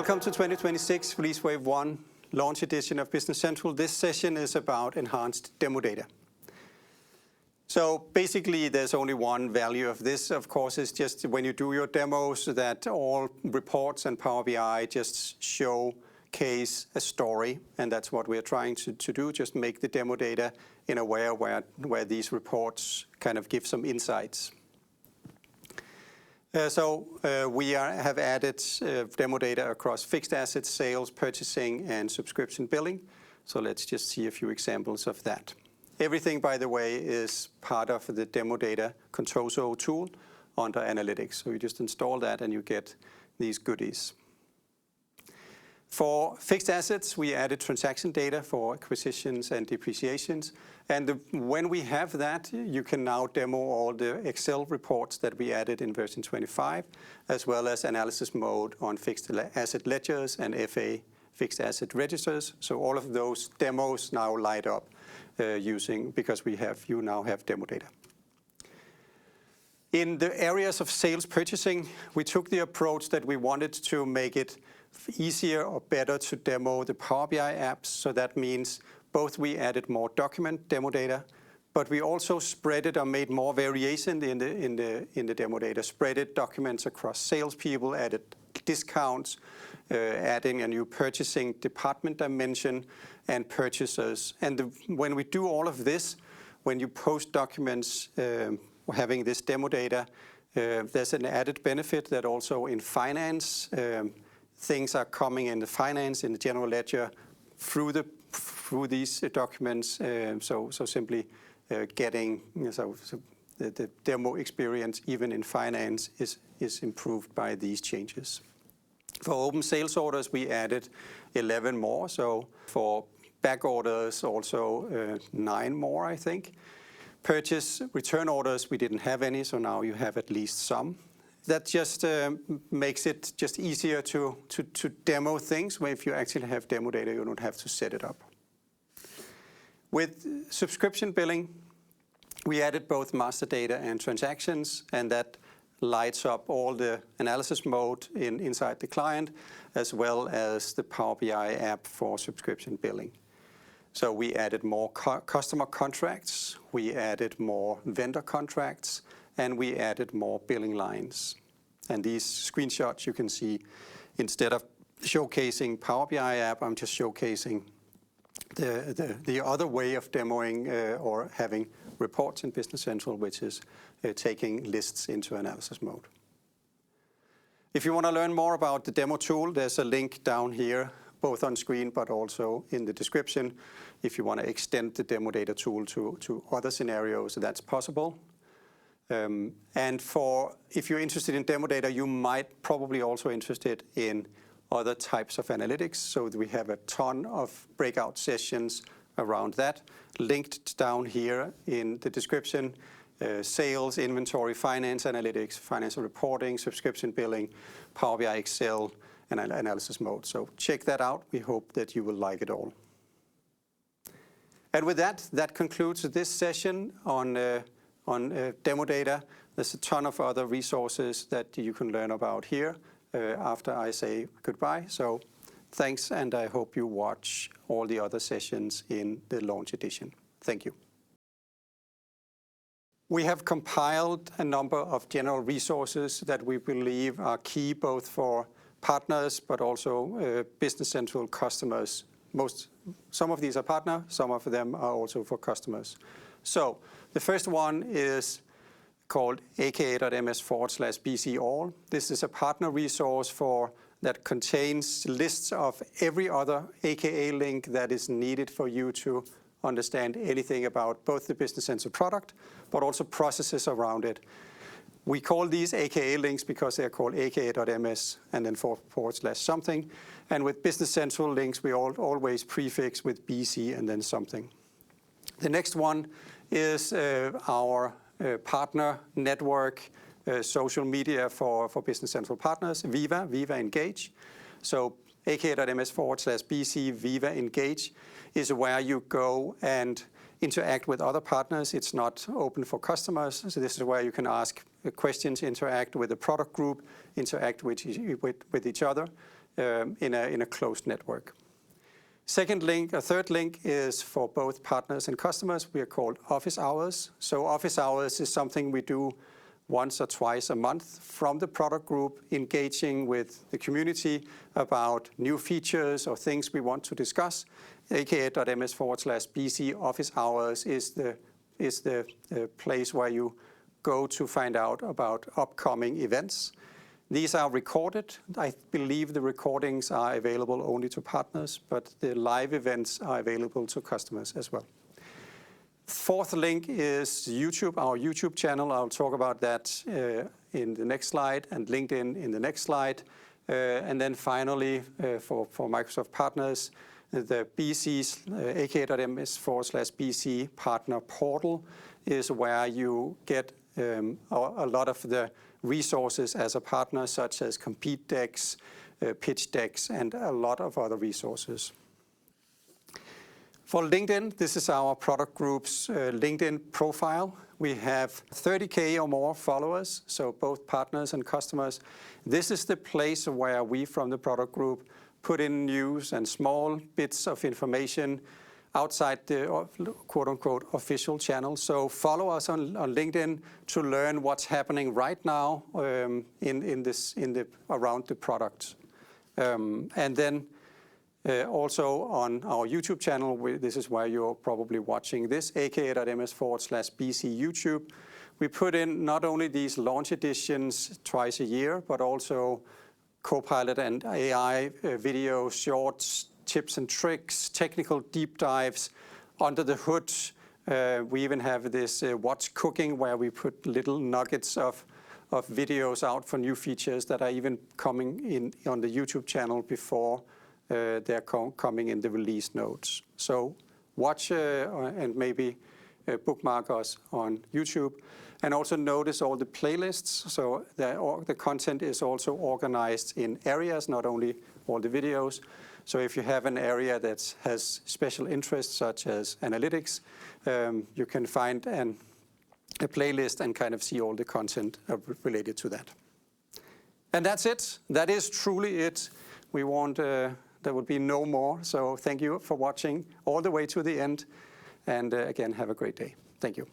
Welcome to 2026 Release Wave 1 launch edition of Business Central. This session is about enhanced demo data. So basically there's only one value of this, of course, is just when you do your demos that all reports and Power BI just showcase a story, and that's what we're trying to do, just make the demo data in a way where these reports kind of give some insights. We have added demo data across fixed assets, sales, purchasing, and subscription billing. So let's just see a few examples of that. Everything, by the way, is part of the demo data Contoso tool under analytics. So you just install that and you get these goodies. For fixed assets, we added transaction data for acquisitions and depreciations. And when we have that, you can now demo all the Excel reports that we added in version 25, as well as analysis mode on fixed asset ledgers and FA fixed asset registers. So all of those demos now light up because you now have demo data. In the areas of sales purchasing, we took the approach that we wanted to make it easier or better to demo the Power BI apps. So that means both we added more document demo data, but we also spread it or made more variation in the demo data, spread it documents across salespeople, added discounts, adding a new purchasing department dimension and purchasers. And when we do all of this, when you post documents having this demo data, there's an added benefit that also in finance, things are coming in the finance, in the general ledger, through these documents. So simply getting the demo experience, even in finance, is improved by these changes. For open sales orders, we added 11 more. So for back orders, also 9 more, I think. Purchase return orders, we didn't have any, so now you have at least some. That just makes it just easier to demo things, where if you actually have demo data, you don't have to set it up. With subscription billing, we added both master data and transactions, and that lights up all the analysis mode inside the client, as well as the Power BI app for subscription billing. So we added more customer contracts, we added more vendor contracts, and we added more billing lines. And these screenshots you can see, instead of showcasing Power BI app, I'm just showcasing the other way of demoing or having reports in Business Central, which is taking lists into analysis mode. If you want to learn more about the demo tool, there's a link down here, both on screen but also in the description. If you want to extend the demo data tool to other scenarios, that's possible. And if you're interested in demo data, you might probably also interested in other types of analytics. So we have a ton of breakout sessions around that, linked down here in the description. Sales, inventory, finance analytics, financial reporting, subscription billing, Power BI Excel, and analysis mode. So check that out. We hope that you will like it all. And with that concludes this session on demo data. There's a ton of other resources that you can learn about here after I say goodbye. So thanks, and I hope you watch all the other sessions in the launch edition. Thank you. We have compiled a number of general resources that we believe are key both for partners but also Business Central customers. Some of these are partner, some of them are also for customers. So the first one is called aka.ms/BC all. This is a partner resource that contains lists of every other AKA link that is needed for you to understand anything about both the Business Central product, but also processes around it. We call these AKA links because they're called aka.ms and then / something. And with Business Central links, we always prefix with BC and then something. The next one is our partner network, social media for Business Central partners, Viva Engage. So aka.ms/BC Viva Engage is where you go and interact with other partners. It's not open for customers. So this is where you can ask questions, interact with the product group, interact with each other. in a closed network. Third link is for both partners and customers. We are called office hours. So office hours is something we do once or twice a month from the product group, engaging with the community about new features or things we want to discuss. aka.ms/BC office hours is the place where you go to find out about upcoming events. These are recorded. I believe the recordings are available only to partners, but the live events are available to customers as well. Fourth link is YouTube, our YouTube channel. I'll talk about that in the next slide, and LinkedIn in the next slide. And then finally, for Microsoft partners, the BC's aka.ms/BC partner portal is where you get a lot of the resources as a partner, such as compete decks, pitch decks, and a lot of other resources. For LinkedIn, this is our product group's LinkedIn profile. We have 30K or more followers, so both partners and customers. This is the place where we from the product group put in news and small bits of information outside the quote-unquote official channel. So follow us on LinkedIn to learn what's happening right now around the product. And then also on our YouTube channel, this is where you're probably watching this, aka.ms/BC YouTube. We put in not only these launch editions twice a year, but also Copilot and AI videos, shorts, tips and tricks, technical deep dives under the hood. We even have this What's Cooking, where we put little nuggets of videos out for new features that are even coming in on the YouTube channel before they're coming in the release notes. So watch and maybe bookmark us on YouTube. And also notice all the playlists. So the content is also organized in areas, not only all the videos. So if you have an area that has special interests, such as analytics, you can find a playlist and kind of see all the content related to that. And that's it. That is truly it. We want, there would be no more. So thank you for watching all the way to the end. And again, have a great day. Thank you.